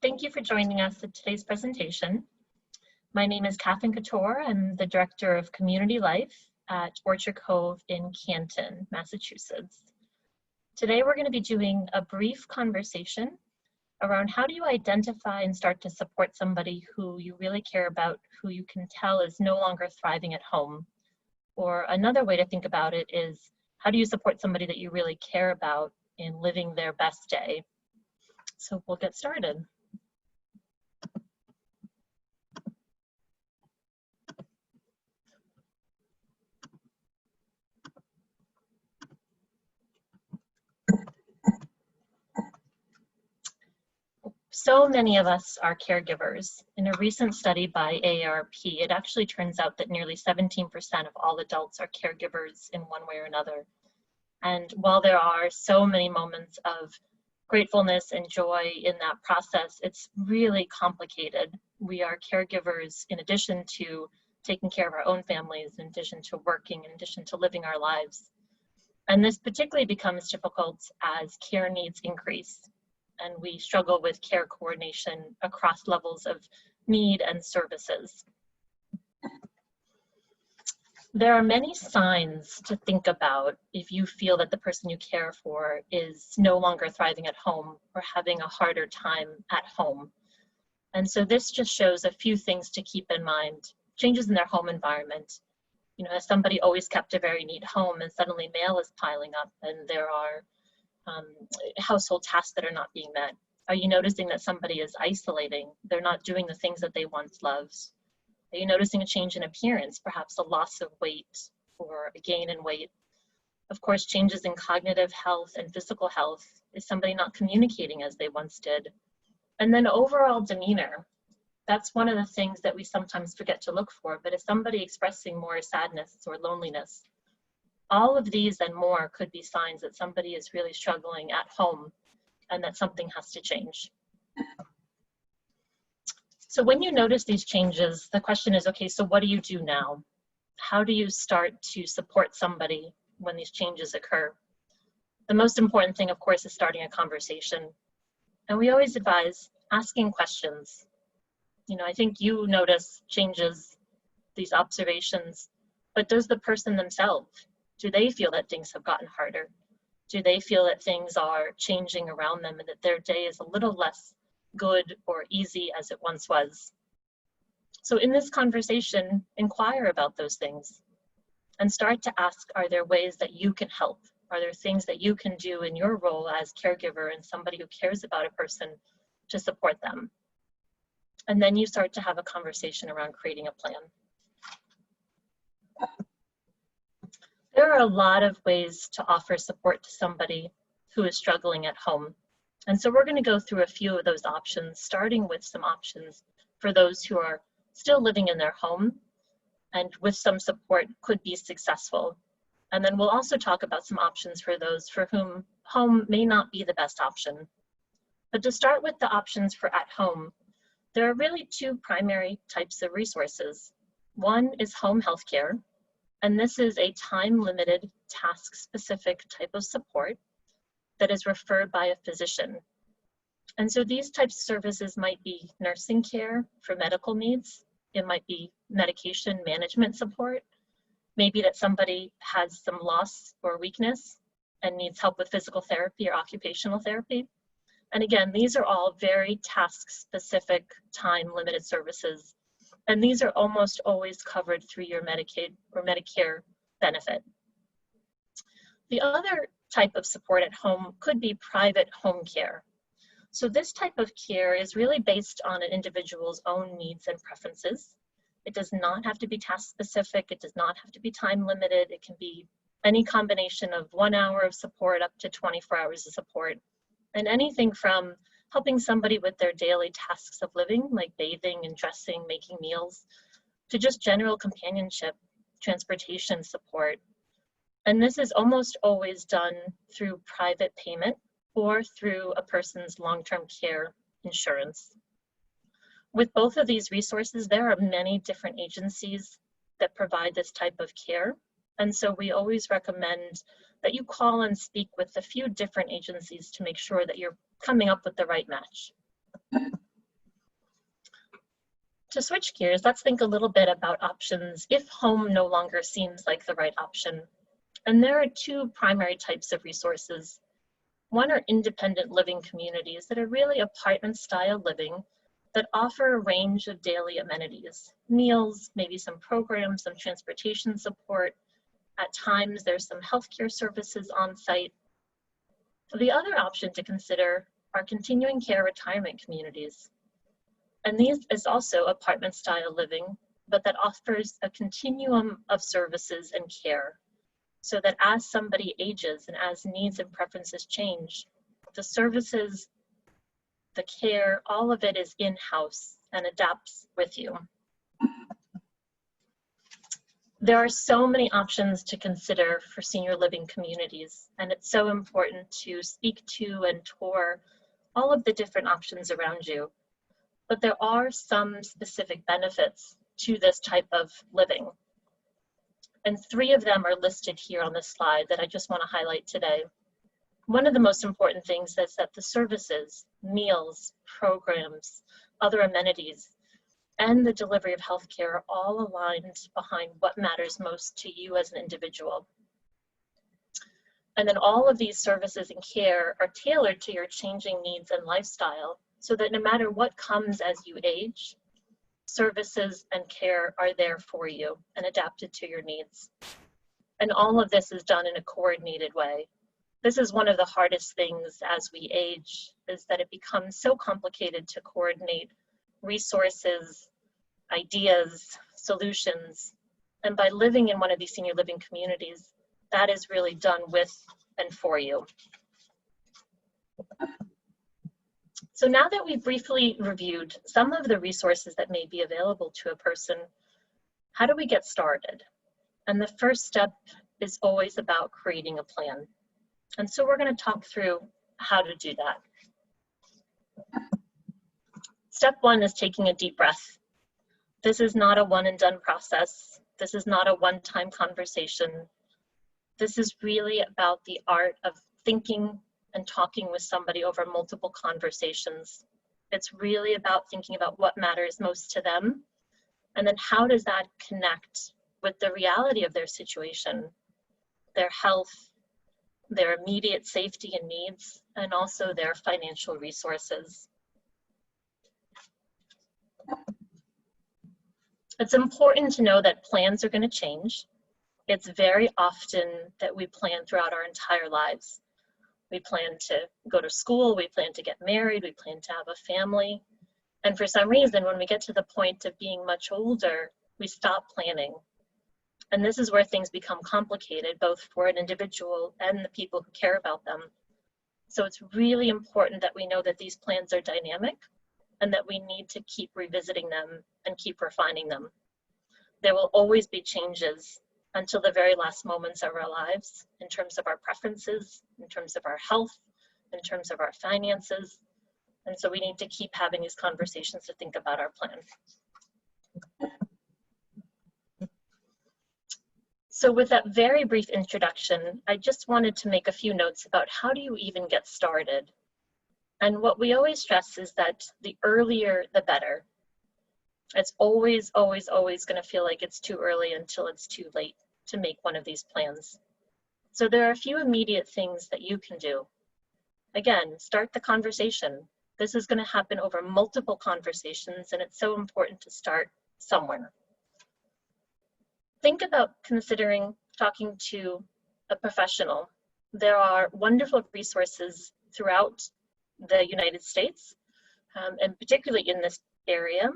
Thank you for joining us at today's presentation. My name is Catherine Couture. I'm the Director of Community Life at Orchard Cove in Canton, Massachusetts. Today we're going to be doing a brief conversation around how do you identify and start to support somebody who you really care about, who you can tell is no longer thriving at home. Or another way to think about it is, how do you support somebody that you really care about in living their best day? So we'll get started. So many of us are caregivers. In a recent study by AARP, it actually turns out that nearly 17% of all adults are caregivers in one way or another. And while there are so many moments of gratefulness and joy in that process, it's really complicated. We are caregivers in addition to taking care of our own families, in addition to working, in addition to living our lives. And this particularly becomes difficult as care needs increase, and we struggle with care coordination across levels of need and services. There are many signs to think about if you feel that the person you care for is no longer thriving at home or having a harder time at home. And so this just shows a few things to keep in mind. Changes in their home environment. You know, has somebody always kept a very neat home and suddenly mail is piling up and there are household tasks that are not being met? Are you noticing that somebody is isolating? They're not doing the things that they once loved? Are you noticing a change in appearance, perhaps a loss of weight or a gain in weight? Of course, changes in cognitive health and physical health. Is somebody not communicating as they once did? And then overall demeanor. That's one of the things that we sometimes forget to look for, but is somebody expressing more sadness or loneliness? All of these and more could be signs that somebody is really struggling at home and that something has to change. So when you notice these changes, the question is, okay, so what do you do now? How do you start to support somebody when these changes occur? The most important thing, of course, is starting a conversation. And we always advise asking questions. You know, I think you notice changes, these observations, but does the person themselves? Do they feel that things have gotten harder? Do they feel that things are changing around them and that their day is a little less good or easy as it once was? So in this conversation, inquire about those things and start to ask, are there ways that you can help? Are there things that you can do in your role as caregiver and somebody who cares about a person to support them? And then you start to have a conversation around creating a plan. There are a lot of ways to offer support to somebody who is struggling at home. And so we're going to go through a few of those options, starting with some options for those who are still living in their home and with some support could be successful. And then we'll also talk about some options for those for whom home may not be the best option. But to start with the options for at home, there are really two primary types of resources. One is home health care. And this is a time-limited, task-specific type of support that is referred by a physician. And so these types of services might be nursing care for medical needs. It might be medication management support. Maybe that somebody has some loss or weakness and needs help with physical therapy or occupational therapy. And again, these are all very task-specific, time-limited services. And these are almost always covered through your Medicaid or Medicare benefit. The other type of support at home could be private home care. So this type of care is really based on an individual's own needs and preferences. It does not have to be task specific. It does not have to be time limited. It can be any combination of 1 hour of support up to 24 hours of support. And anything from helping somebody with their daily tasks of living, like bathing and dressing, making meals, to just general companionship, transportation support. And this is almost always done through private payment or through a person's long-term care insurance. With both of these resources, there are many different agencies that provide this type of care. And so we always recommend that you call and speak with a few different agencies to make sure that you're coming up with the right match. To switch gears, let's think a little bit about options if home no longer seems like the right option. And there are two primary types of resources. One are independent living communities that are really apartment-style living that offer a range of daily amenities, meals, maybe some programs, some transportation support. At times, there's some healthcare services on site. The other option to consider are continuing care retirement communities. And these is also apartment-style living, but that offers a continuum of services and care, so that as somebody ages and as needs and preferences change, the services, the care, all of it is in-house and adapts with you. There are so many options to consider for senior living communities, and it's so important to speak to and tour all of the different options around you. But there are some specific benefits to this type of living. And three of them are listed here on this slide that I just want to highlight today. One of the most important things is that the services, meals, programs, other amenities, and the delivery of healthcare are all aligned behind what matters most to you as an individual. And then all of these services and care are tailored to your changing needs and lifestyle, so that no matter what comes as you age, services and care are there for you and adapted to your needs. And all of this is done in a coordinated way. This is one of the hardest things as we age, is that it becomes so complicated to coordinate resources, ideas, solutions. And by living in one of these senior living communities, that is really done with and for you. So now that we've briefly reviewed some of the resources that may be available to a person, how do we get started? And the first step is always about creating a plan. And so we're going to talk through how to do that. Step one is taking a deep breath. This is not a one and done process. This is not a one-time conversation. This is really about the art of thinking and talking with somebody over multiple conversations. It's really about thinking about what matters most to them, and then how does that connect with the reality of their situation, their health, their immediate safety and needs, and also their financial resources. It's important to know that plans are going to change. It's very often that we plan throughout our entire lives. We plan to go to school, we plan to get married, we plan to have a family. And for some reason, when we get to the point of being much older, we stop planning. And this is where things become complicated, both for an individual and the people who care about them. So it's really important that we know that these plans are dynamic and that we need to keep revisiting them and keep refining them. There will always be changes until the very last moments of our lives, in terms of our preferences, in terms of our health, in terms of our finances. And so we need to keep having these conversations to think about our plan. So with that very brief introduction, I just wanted to make a few notes about how do you even get started. And what we always stress is that the earlier, the better. It's always, always, always going to feel like it's too early until it's too late to make one of these plans. So there are a few immediate things that you can do. Again, start the conversation. This is going to happen over multiple conversations, and it's so important to start somewhere. Think about considering talking to a professional. There are wonderful resources throughout the United States, and particularly in this area,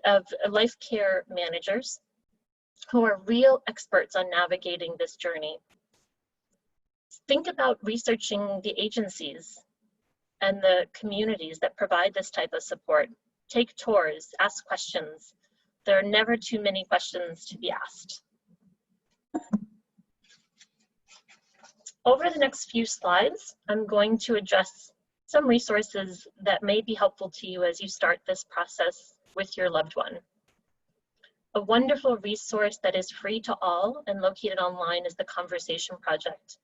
of life care managers who are real experts on navigating this journey. Think about researching the agencies and the communities that provide this type of support. Take tours, ask questions. There are never too many questions to be asked. Over the next few slides, I'm going to address some resources that may be helpful to you as you start this process with your loved one. A wonderful resource that is free to all and located online is the Conversation Project.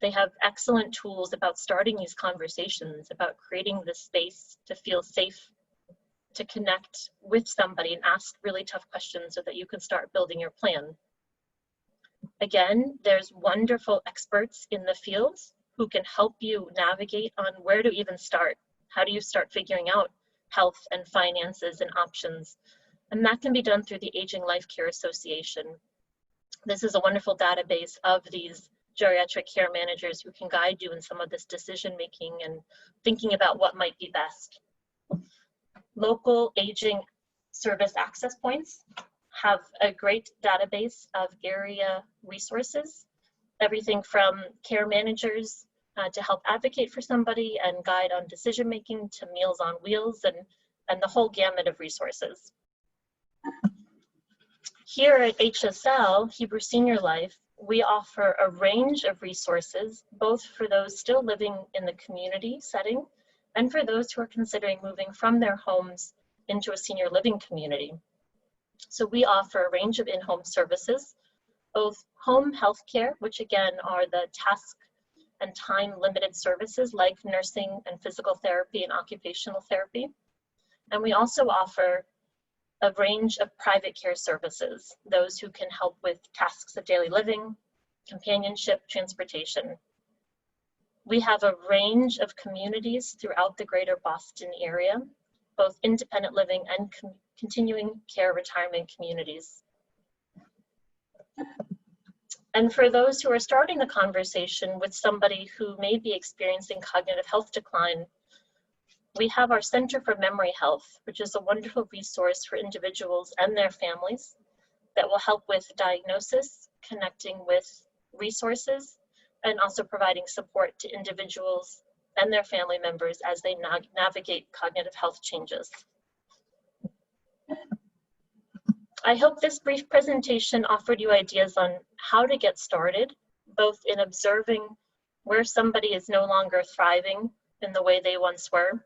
They have excellent tools about starting these conversations, about creating the space to feel safe, to connect with somebody and ask really tough questions so that you can start building your plan. Again, there's wonderful experts in the field who can help you navigate on where to even start. How do you start figuring out health and finances and options? And that can be done through the Aging Life Care Association. This is a wonderful database of these geriatric care managers who can guide you in some of this decision making and thinking about what might be best. Local aging service access points have a great database of area resources, everything from care managers to help advocate for somebody and guide on decision making to Meals on Wheels and the whole gamut of resources. Here at HSL, Hebrew Senior Life, we offer a range of resources, both for those still living in the community setting and for those who are considering moving from their homes into a senior living community. So we offer a range of in-home services, both home health care, which again are the task and time limited services like nursing and physical therapy and occupational therapy. And we also offer a range of private care services, those who can help with tasks of daily living, companionship, transportation. We have a range of communities throughout the greater Boston area, both independent living and continuing care retirement communities. And for those who are starting the conversation with somebody who may be experiencing cognitive health decline, we have our Center for Memory Health, which is a wonderful resource for individuals and their families that will help with diagnosis, connecting with resources, and also providing support to individuals and their family members as they navigate cognitive health changes. I hope this brief presentation offered you ideas on how to get started, both in observing where somebody is no longer thriving in the way they once were,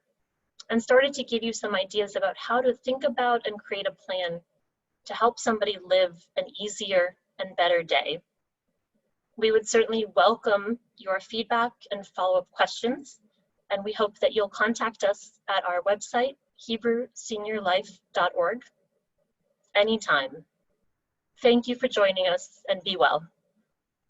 and started to give you some ideas about how to think about and create a plan to help somebody live an easier and better day. We would certainly welcome your feedback and follow-up questions, and we hope that you'll contact us at our website, HebrewSeniorLife.org, anytime. Thank you for joining us, and be well.